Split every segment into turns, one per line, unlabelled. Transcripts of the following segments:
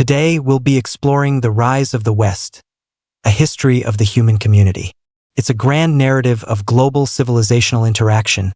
Today, we'll be exploring the rise of the West, a history of the human community. It's a grand narrative of global civilizational interaction,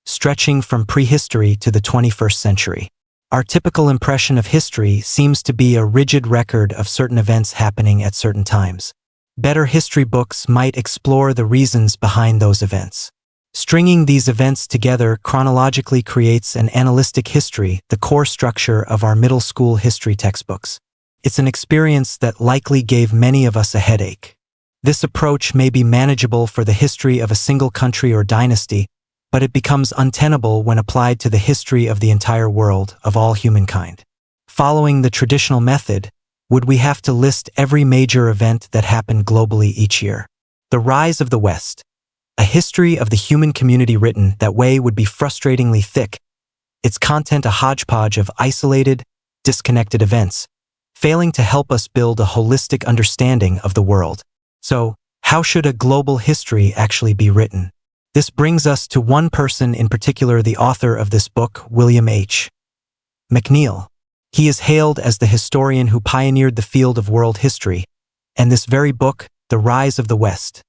stretching from prehistory to the 21st century. Our typical impression of history seems to be a rigid record of certain events happening at certain times. Better history books might explore the reasons behind those events. Stringing these events together chronologically creates an analytic history, the core structure of our middle school history textbooks. It's an experience that likely gave many of us a headache. This approach may be manageable for the history of a single country or dynasty, but it becomes untenable when applied to the history of the entire world, of all humankind. Following the traditional method, would we have to list every major event that happened globally each year? The rise of the West. A history of the human community written that way would be frustratingly thick, its content a hodgepodge of isolated, disconnected events, failing to help us build a holistic understanding of the world. So, how should a global history actually be written? This brings us to one person in particular, the author of this book, William H. McNeill. He is hailed as the historian who pioneered the field of world history, and this very book, The Rise of the West,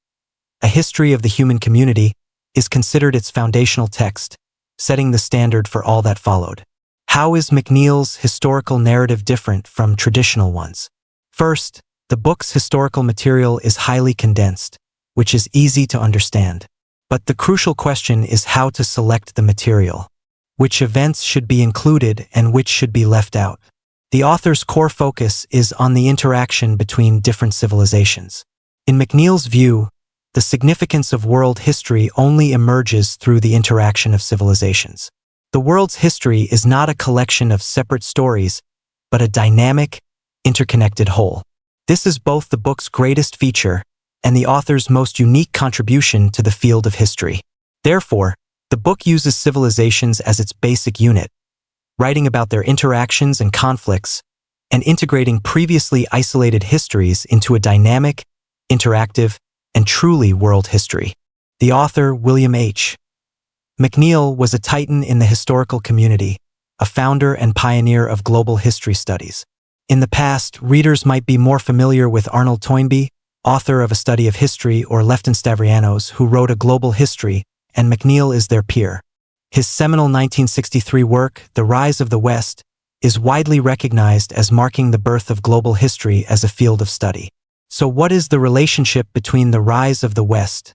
a history of the human community, is considered its foundational text, setting the standard for all that followed. How is McNeill's historical narrative different from traditional ones? First, the book's historical material is highly condensed, which is easy to understand. But the crucial question is how to select the material. Which events should be included and which should be left out? The author's core focus is on the interaction between different civilizations. In McNeill's view, the significance of world history only emerges through the interaction of civilizations. The world's history is not a collection of separate stories, but a dynamic, interconnected whole. This is both the book's greatest feature and the author's most unique contribution to the field of history. Therefore, the book uses civilizations as its basic unit, writing about their interactions and conflicts, and integrating previously isolated histories into a dynamic, interactive, and truly world history. The author, William H. McNeill, was a titan in the historical community, a founder and pioneer of global history studies. In the past, readers might be more familiar with Arnold Toynbee, author of A Study of History, or Lefton Stavrianos, who wrote A Global History, and McNeill is their peer. His seminal 1963 work, The Rise of the West, is widely recognized as marking the birth of global history as a field of study. So what is the relationship between The Rise of the West,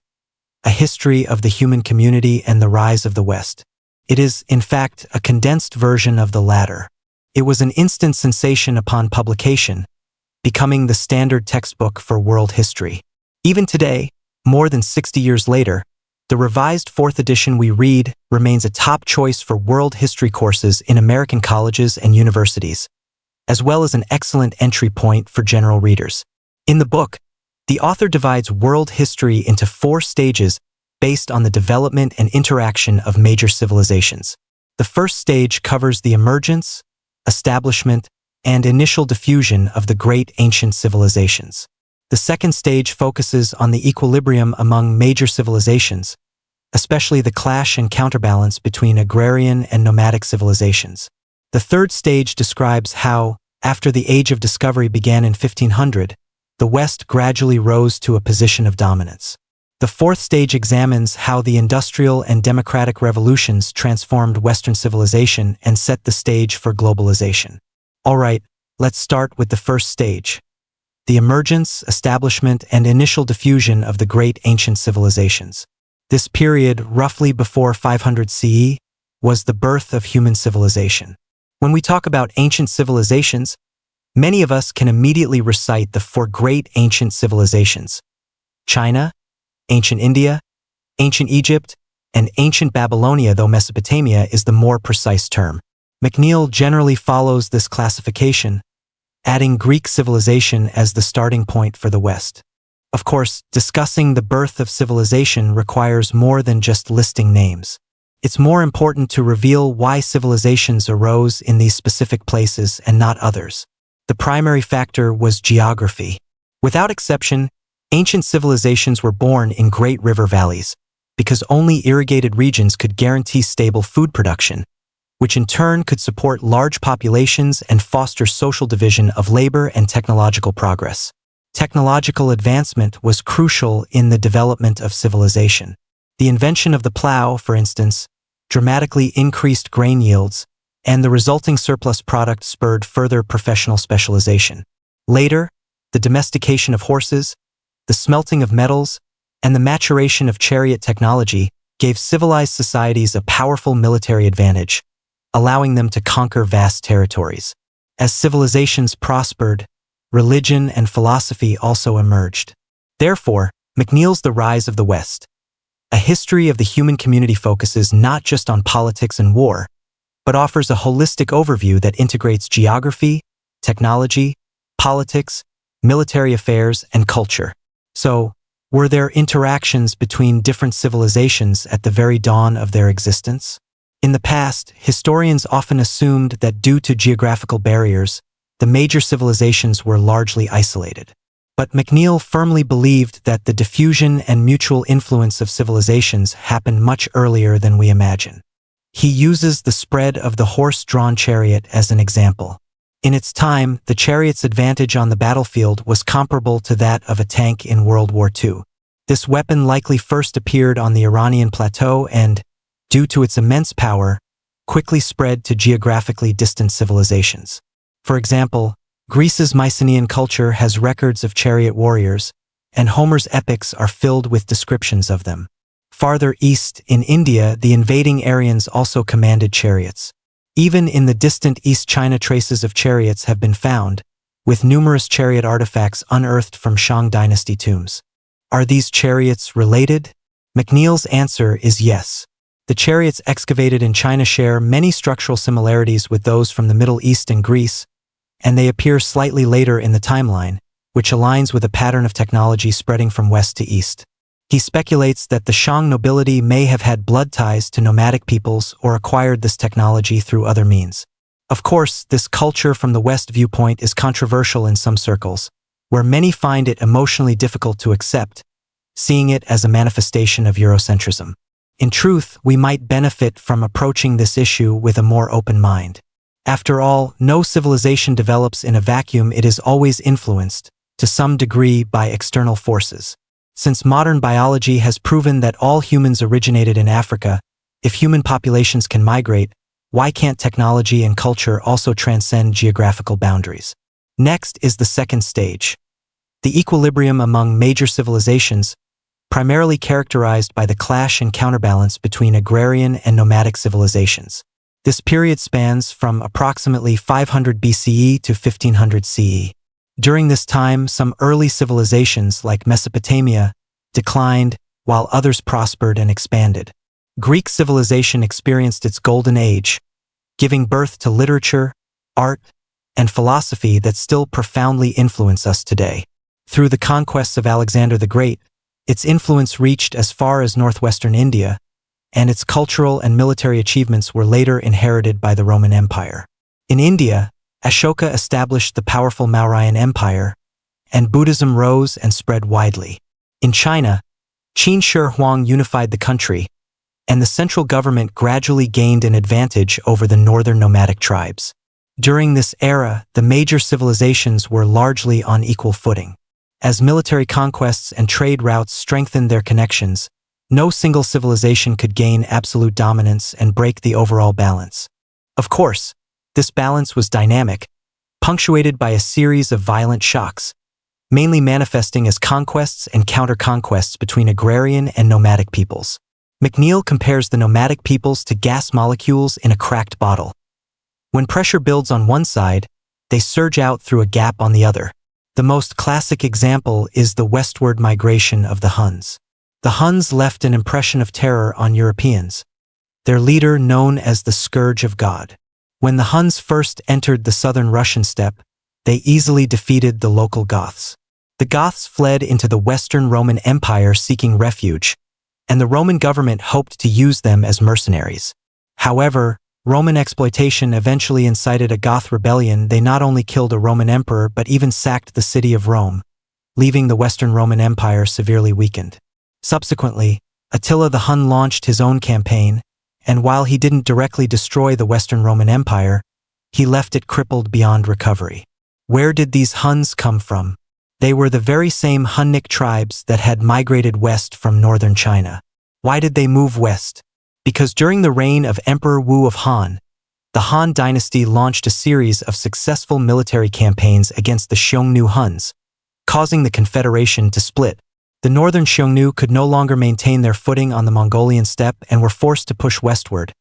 a history of the human community, and The Rise of the West? It is, in fact, a condensed version of the latter. It was an instant sensation upon publication, becoming the standard textbook for world history. Even today, more than 60 years later, the revised 4th edition we read remains a top choice for world history courses in American colleges and universities, as well as an excellent entry point for general readers. In the book, the author divides world history into 4 stages based on the development and interaction of major civilizations. The first stage covers the emergence, establishment, and initial diffusion of the great ancient civilizations. The second stage focuses on the equilibrium among major civilizations, especially the clash and counterbalance between agrarian and nomadic civilizations. The third stage describes how, after the Age of Discovery began in 1500, the West gradually rose to a position of dominance. The fourth stage examines how the industrial and democratic revolutions transformed Western civilization and set the stage for globalization. All right, let's start with the first stage: the emergence, establishment, and initial diffusion of the great ancient civilizations. This period, roughly before 500 CE, was the birth of human civilization. When we talk about ancient civilizations, many of us can immediately recite the 4 great ancient civilizations: China, ancient India, ancient Egypt, and ancient Babylonia, though Mesopotamia is the more precise term. McNeill generally follows this classification, adding Greek civilization as the starting point for the West. Of course, discussing the birth of civilization requires more than just listing names. It's more important to reveal why civilizations arose in these specific places and not others. The primary factor was geography. Without exception, ancient civilizations were born in great river valleys, because only irrigated regions could guarantee stable food production, which in turn could support large populations and foster social division of labor and technological progress. Technological advancement was crucial in the development of civilization. The invention of the plow, for instance, dramatically increased grain yields, and the resulting surplus product spurred further professional specialization. Later, the domestication of horses, the smelting of metals, and the maturation of chariot technology gave civilized societies a powerful military advantage, allowing them to conquer vast territories. As civilizations prospered, religion and philosophy also emerged. Therefore, McNeill's The Rise of the West, a history of the human community, focuses not just on politics and war, but offers a holistic overview that integrates geography, technology, politics, military affairs, and culture. So, were there interactions between different civilizations at the very dawn of their existence? In the past, historians often assumed that due to geographical barriers, the major civilizations were largely isolated. But McNeill firmly believed that the diffusion and mutual influence of civilizations happened much earlier than we imagine. He uses the spread of the horse-drawn chariot as an example. In its time, the chariot's advantage on the battlefield was comparable to that of a tank in World War II. This weapon likely first appeared on the Iranian plateau and, due to its immense power, quickly spread to geographically distant civilizations. For example, Greece's Mycenaean culture has records of chariot warriors, and Homer's epics are filled with descriptions of them. Farther east, in India, the invading Aryans also commanded chariots. Even in the distant East China, traces of chariots have been found, with numerous chariot artifacts unearthed from Shang dynasty tombs. Are these chariots related? McNeill's answer is yes. The chariots excavated in China share many structural similarities with those from the Middle East and Greece, and they appear slightly later in the timeline, which aligns with a pattern of technology spreading from west to east. He speculates that the Shang nobility may have had blood ties to nomadic peoples or acquired this technology through other means. Of course, this culture from the West viewpoint is controversial in some circles, where many find it emotionally difficult to accept, seeing it as a manifestation of Eurocentrism. In truth, we might benefit from approaching this issue with a more open mind. After all, no civilization develops in a vacuum. It is always influenced, to some degree, by external forces. Since modern biology has proven that all humans originated in Africa, if human populations can migrate, why can't technology and culture also transcend geographical boundaries? Next is the second stage, the equilibrium among major civilizations, primarily characterized by the clash and counterbalance between agrarian and nomadic civilizations. This period spans from approximately 500 BCE to 1500 CE. During this time, some early civilizations like Mesopotamia declined, while others prospered and expanded. Greek civilization experienced its golden age, giving birth to literature, art, and philosophy that still profoundly influence us today. Through the conquests of Alexander the Great, its influence reached as far as northwestern India, and its cultural and military achievements were later inherited by the Roman Empire. In India, Ashoka established the powerful Mauryan Empire, and Buddhism rose and spread widely. In China, Qin Shi Huang unified the country, and the central government gradually gained an advantage over the northern nomadic tribes. During this era, the major civilizations were largely on equal footing. As military conquests and trade routes strengthened their connections, no single civilization could gain absolute dominance and break the overall balance. Of course, this balance was dynamic, punctuated by a series of violent shocks, mainly manifesting as conquests and counter-conquests between agrarian and nomadic peoples. McNeill compares the nomadic peoples to gas molecules in a cracked bottle. When pressure builds on one side, they surge out through a gap on the other. The most classic example is the westward migration of the Huns. The Huns left an impression of terror on Europeans, their leader known as the Scourge of God. When the Huns first entered the southern Russian steppe, they easily defeated the local Goths. The Goths fled into the Western Roman Empire seeking refuge, and the Roman government hoped to use them as mercenaries. However, Roman exploitation eventually incited a Goth rebellion. They not only killed a Roman emperor but even sacked the city of Rome, leaving the Western Roman Empire severely weakened. Subsequently, Attila the Hun launched his own campaign, And while he didn't directly destroy the Western Roman Empire, he left it crippled beyond recovery. Where did these Huns come from? They were the very same Hunnic tribes that had migrated west from northern China. Why did they move west? Because during the reign of Emperor Wu of Han, the Han dynasty launched a series of successful military campaigns against the Xiongnu Huns, causing the confederation to split. The northern Xiongnu could no longer maintain their footing on the Mongolian steppe and were forced to push westward,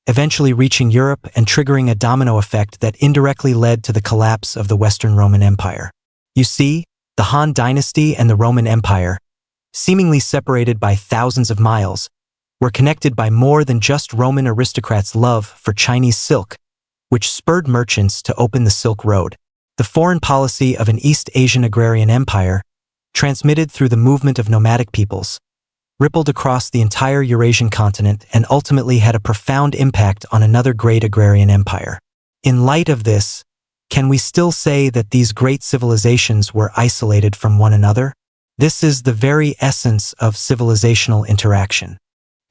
eventually reaching Europe and triggering a domino effect that indirectly led to the collapse of the Western Roman Empire. You see, the Han dynasty and the Roman Empire, seemingly separated by thousands of miles, were connected by more than just Roman aristocrats' love for Chinese silk, which spurred merchants to open the Silk Road. The foreign policy of an East Asian agrarian empire, transmitted through the movement of nomadic peoples, rippled across the entire Eurasian continent and ultimately had a profound impact on another great agrarian empire. In light of this, can we still say that these great civilizations were isolated from one another? This is the very essence of civilizational interaction.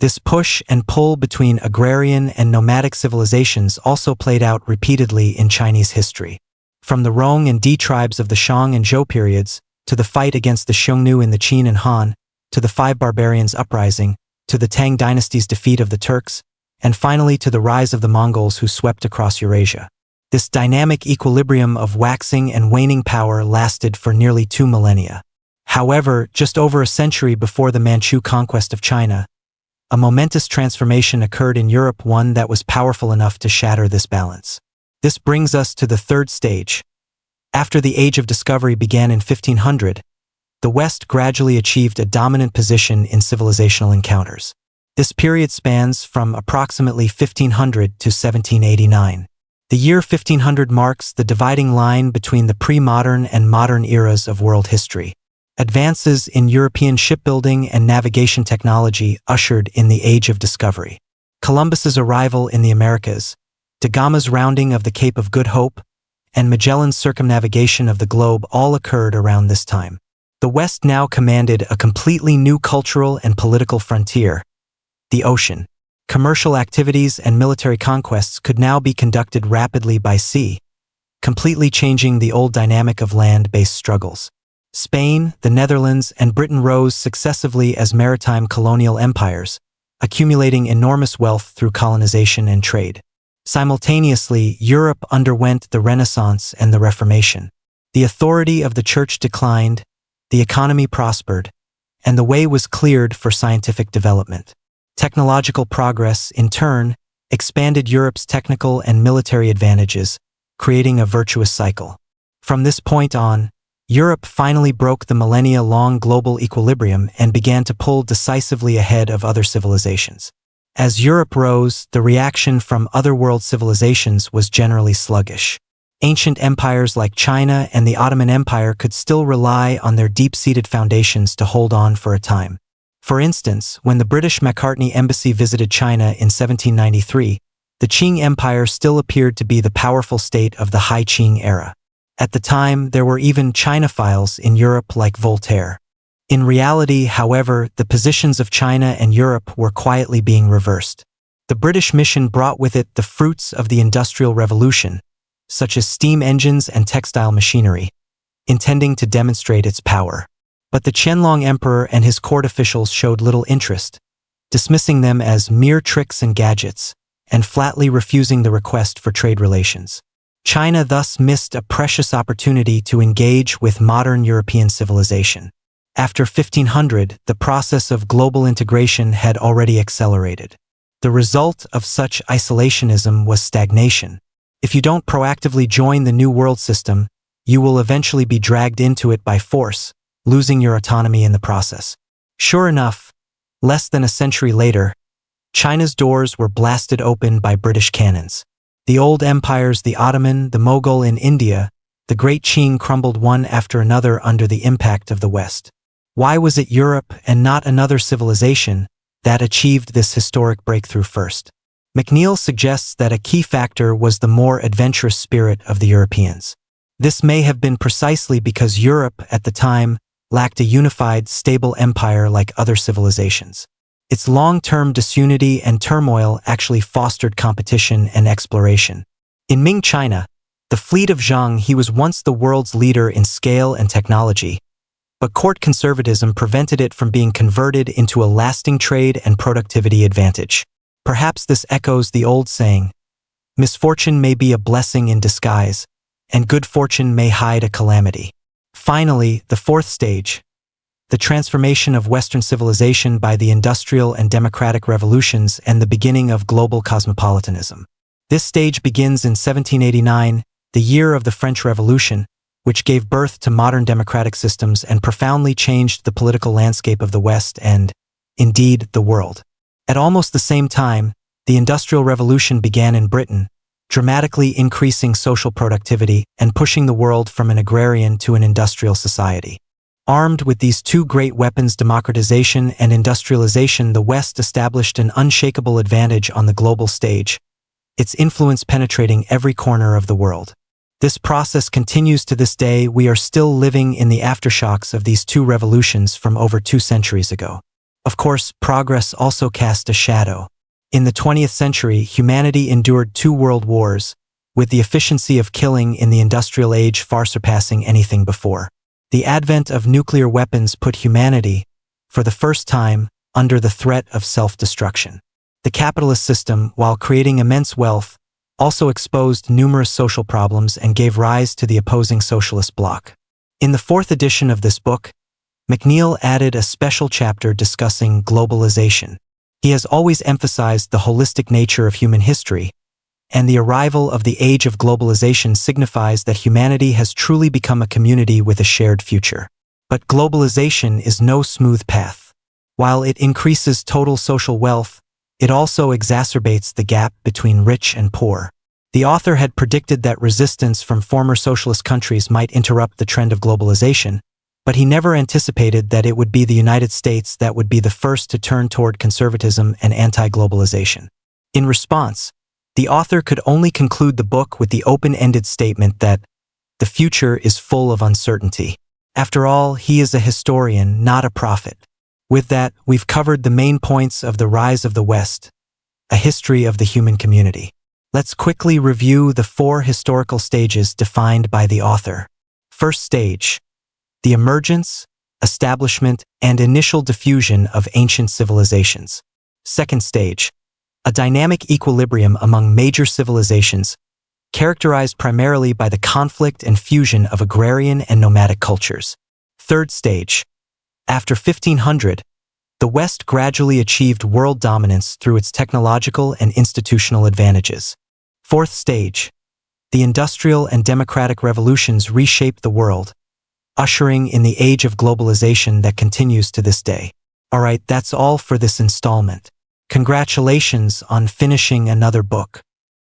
This push and pull between agrarian and nomadic civilizations also played out repeatedly in Chinese history. From the Rong and Di tribes of the Shang and Zhou periods, to the fight against the Xiongnu in the Qin and Han, to the Five Barbarians Uprising, to the Tang dynasty's defeat of the Turks, and finally to the rise of the Mongols who swept across Eurasia. This dynamic equilibrium of waxing and waning power lasted for nearly 2 millennia. However, just over a century before the Manchu conquest of China, a momentous transformation occurred in Europe, one that was powerful enough to shatter this balance. This brings us to the third stage. After the Age of Discovery began in 1500, the West gradually achieved a dominant position in civilizational encounters. This period spans from approximately 1500 to 1789. The year 1500 marks the dividing line between the pre-modern and modern eras of world history. Advances in European shipbuilding and navigation technology ushered in the Age of Discovery. Columbus's arrival in the Americas, da Gama's rounding of the Cape of Good Hope, and Magellan's circumnavigation of the globe all occurred around this time. The West now commanded a completely new cultural and political frontier, the ocean. Commercial activities and military conquests could now be conducted rapidly by sea, completely changing the old dynamic of land-based struggles. Spain, the Netherlands, and Britain rose successively as maritime colonial empires, accumulating enormous wealth through colonization and trade. Simultaneously, Europe underwent the Renaissance and the Reformation. The authority of the Church declined, the economy prospered, and the way was cleared for scientific development. Technological progress, in turn, expanded Europe's technical and military advantages, creating a virtuous cycle. From this point on, Europe finally broke the millennia-long global equilibrium and began to pull decisively ahead of other civilizations. As Europe rose, the reaction from other world civilizations was generally sluggish. Ancient empires like China and the Ottoman Empire could still rely on their deep-seated foundations to hold on for a time. For instance, when the British Macartney Embassy visited China in 1793, the Qing Empire still appeared to be the powerful state of the High Qing era. At the time, there were even Chinophiles in Europe like Voltaire. In reality, however, the positions of China and Europe were quietly being reversed. The British mission brought with it the fruits of the Industrial Revolution, such as steam engines and textile machinery, intending to demonstrate its power. But the Qianlong Emperor and his court officials showed little interest, dismissing them as mere tricks and gadgets, and flatly refusing the request for trade relations. China thus missed a precious opportunity to engage with modern European civilization. After 1500, the process of global integration had already accelerated. The result of such isolationism was stagnation. If you don't proactively join the new world system, you will eventually be dragged into it by force, losing your autonomy in the process. Sure enough, less than a century later, China's doors were blasted open by British cannons. The old empires, the Ottoman, the Mughal in India, the Great Qing crumbled one after another under the impact of the West. Why was it Europe and not another civilization that achieved this historic breakthrough first? McNeill suggests that a key factor was the more adventurous spirit of the Europeans. This may have been precisely because Europe, at the time, lacked a unified, stable empire like other civilizations. Its long-term disunity and turmoil actually fostered competition and exploration. In Ming China, the fleet of Zhang, he was once the world's leader in scale and technology, but court conservatism prevented it from being converted into a lasting trade and productivity advantage. Perhaps this echoes the old saying, misfortune may be a blessing in disguise, and good fortune may hide a calamity. Finally, the fourth stage, the transformation of Western civilization by the industrial and democratic revolutions and the beginning of global cosmopolitanism. This stage begins in 1789, the year of the French Revolution, which gave birth to modern democratic systems and profoundly changed the political landscape of the West and, indeed, the world. At almost the same time, the Industrial Revolution began in Britain, dramatically increasing social productivity and pushing the world from an agrarian to an industrial society. Armed with these two great weapons, democratization and industrialization, the West established an unshakable advantage on the global stage, its influence penetrating every corner of the world. This process continues to this day. We are still living in the aftershocks of these two revolutions from over 2 centuries ago. Of course, progress also cast a shadow. In the 20th century, humanity endured 2 world wars, with the efficiency of killing in the industrial age far surpassing anything before. The advent of nuclear weapons put humanity, for the first time, under the threat of self-destruction. The capitalist system, while creating immense wealth, also exposed numerous social problems and gave rise to the opposing socialist bloc. In the 4th edition of this book, McNeill added a special chapter discussing globalization. He has always emphasized the holistic nature of human history, and the arrival of the age of globalization signifies that humanity has truly become a community with a shared future. But globalization is no smooth path. While it increases total social wealth, it also exacerbates the gap between rich and poor. The author had predicted that resistance from former socialist countries might interrupt the trend of globalization, but he never anticipated that it would be the United States that would be the first to turn toward conservatism and anti-globalization. In response, the author could only conclude the book with the open-ended statement that the future is full of uncertainty. After all, he is a historian, not a prophet. With that, we've covered the main points of The Rise of the West, a history of the human community. Let's quickly review the 4 historical stages defined by the author. First stage, the emergence, establishment, and initial diffusion of ancient civilizations. Second stage, a dynamic equilibrium among major civilizations, characterized primarily by the conflict and fusion of agrarian and nomadic cultures. Third stage, after 1500, the West gradually achieved world dominance through its technological and institutional advantages. Fourth stage, the industrial and democratic revolutions reshaped the world, ushering in the age of globalization that continues to this day. Alright, that's all for this installment. Congratulations on finishing another book.